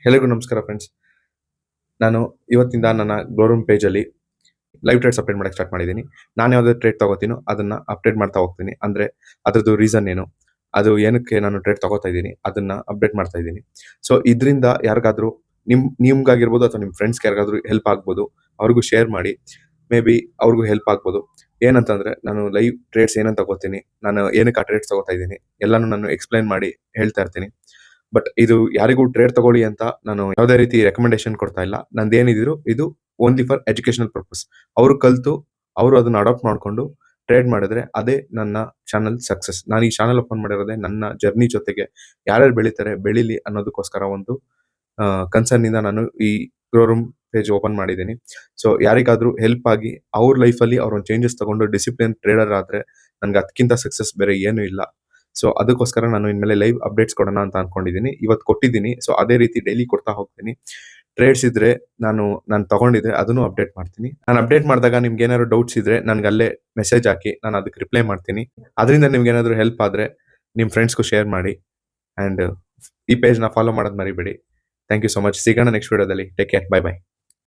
ಎಲ್ಲರಿಗೂ ನಮಸ್ಕಾರ ಫ್ರೆಂಡ್ಸ್. ನಾನು ಇವತ್ತಿಂದ ನನ್ನ ಗ್ಲೋರೂಮ್ ಪೇಜಲ್ಲಿ ಲೈವ್ ಟ್ರೇಡ್ಸ್ ಅಪ್ಡೇಟ್ ಮಾಡಕ್ಕೆ ಸ್ಟಾರ್ಟ್ ಮಾಡಿದ್ದೀನಿ. ನಾನು ಯಾವುದೇ ಟ್ರೇಡ್ ತಗೋತೀನೋ ಅದನ್ನ ಅಪ್ಡೇಟ್ ಮಾಡ್ತಾ ಹೋಗ್ತೀನಿ. ಅಂದ್ರೆ ಅದ್ರದ್ದು ರೀಸನ್ ಏನು, ಅದು ಏನಕ್ಕೆ ನಾನು ಟ್ರೇಡ್ ತಗೋತಾ ಇದ್ದೀನಿ ಅದನ್ನ ಅಪ್ಡೇಟ್ ಮಾಡ್ತಾ ಇದ್ದೀನಿ. ಸೊ ಇದರಿಂದ ಯಾರಿಗಾದ್ರೂ ನಿಮ್ಗಾಗಿರ್ಬೋದು ಅಥವಾ ನಿಮ್ಮ ಫ್ರೆಂಡ್ಸ್ಗೆ ಯಾರಿಗಾದ್ರೂ ಹೆಲ್ಪ್ ಆಗ್ಬೋದು, ಅವ್ರಿಗೂ ಶೇರ್ ಮಾಡಿ. ಮೇ ಬಿ ಅವ್ರಿಗೂ ಹೆಲ್ಪ್ ಆಗ್ಬೋದು. ಏನಂತಂದ್ರೆ ನಾನು ಲೈವ್ ಟ್ರೇಡ್ಸ್ ಏನಂತ ತಗೋತೀನಿ, ನಾನು ಏನಕ್ಕೆ ಆ ಟ್ರೇಡ್ಸ್ ತಗೋತಾ ಇದ್ದೀನಿ ಎಲ್ಲಾನು ನಾನು ಎಕ್ಸ್ಪ್ಲೈನ್ ಮಾಡಿ ಹೇಳ್ತಾ ಇರ್ತೀನಿ. ಬಟ್ ಇದು ಯಾರಿಗೂ ಟ್ರೇಡ್ ತಗೊಳ್ಳಿ ಅಂತ ನಾನು ಯಾವುದೇ ರೀತಿ ರೆಕಮೆಂಡೇಶನ್ ಕೊಡ್ತಾ ಇಲ್ಲ. ನಂದೇನಿದ್ರು ಇದು ಓನ್ಲಿ ಫಾರ್ ಎಜುಕೇಶನಲ್ ಪರ್ಪಸ್. ಅವರು ಕಲ್ತು ಅವರು ಅದನ್ನ ಅಡಾಪ್ಟ್ ಮಾಡ್ಕೊಂಡು ಟ್ರೇಡ್ ಮಾಡಿದ್ರೆ ಅದೇ ನನ್ನ ಚಾನಲ್ ಸಕ್ಸಸ್. ನಾನು ಈ ಚಾನಲ್ ಓಪನ್ ಮಾಡಿರೋದೇ ನನ್ನ ಜರ್ನಿ ಜೊತೆಗೆ ಯಾರ್ಯಾರು ಬೆಳಿತಾರೆ ಬೆಳಿಲಿ ಅನ್ನೋದಕ್ಕೋಸ್ಕರ ಒಂದು ಕನ್ಸರ್ನ್ ಇಂದ ನಾನು ಈ ಗ್ರೋ ರೂಮ್ ಪೇಜ್ ಓಪನ್ ಮಾಡಿದ್ದೀನಿ. ಸೊ ಯಾರಿಗಾದ್ರೂ ಹೆಲ್ಪ್ ಆಗಿ ಅವ್ರ ಲೈಫಲ್ಲಿ ಅವ್ರ ಒಂದು ಚೇಂಜಸ್ ತಗೊಂಡು ಡಿಸಿಪ್ಲಿನ್ ಟ್ರೇಡರ್ ಆದ್ರೆ ನನ್ಗೆ ಅದಕ್ಕಿಂತ ಸಕ್ಸಸ್ ಬೇರೆ ಏನೂ ಇಲ್ಲ. ಸೊ ಅದಕ್ಕೋಸ್ಕರ ನಾನು ಇನ್ಮೇಲೆ ಲೈವ್ ಅಪ್ಡೇಟ್ಸ್ ಕೊಡೋಣ ಅಂತ ಅನ್ಕೊಂಡಿದ್ದೀನಿ. ಇವತ್ತು ಕೊಟ್ಟಿದ್ದೀನಿ. ಸೊ ಅದೇ ರೀತಿ ಡೈಲಿ ಕೊಡ್ತಾ ಹೋಗ್ತೀನಿ. ಟ್ರೇಡ್ಸ್ ಇದ್ರೆ ನಾನು ತಗೊಂಡಿದ್ರೆ ಅದನ್ನು ಅಪ್ಡೇಟ್ ಮಾಡ್ತೀನಿ. ನಾನು ಅಪ್ಡೇಟ್ ಮಾಡಿದಾಗ ನಿಮ್ಗೆ ಏನಾದ್ರು ಡೌಟ್ಸ್ ಇದ್ರೆ ನನ್ಗೆ ಅಲ್ಲೇ ಮೆಸೇಜ್ ಹಾಕಿ, ನಾನು ಅದಕ್ಕೆ ರಿಪ್ಲೈ ಮಾಡ್ತೀನಿ. ಅದರಿಂದ ನಿಮ್ಗೆ ಏನಾದ್ರು ಹೆಲ್ಪ್ ಆದ್ರೆ ನಿಮ್ಮ ಫ್ರೆಂಡ್ಸ್ಗೂ ಶೇರ್ ಮಾಡಿ. ಅಂಡ್ ಈ ಪೇಜ್ನ ಫಾಲೋ ಮಾಡೋದು ಮರಿಬೇಡಿ. Thank you so much. ಸಿಗೋಣ ನೆಕ್ಸ್ಟ್ ವಿಡಿಯೋದಲ್ಲಿ. Take care. Bye by.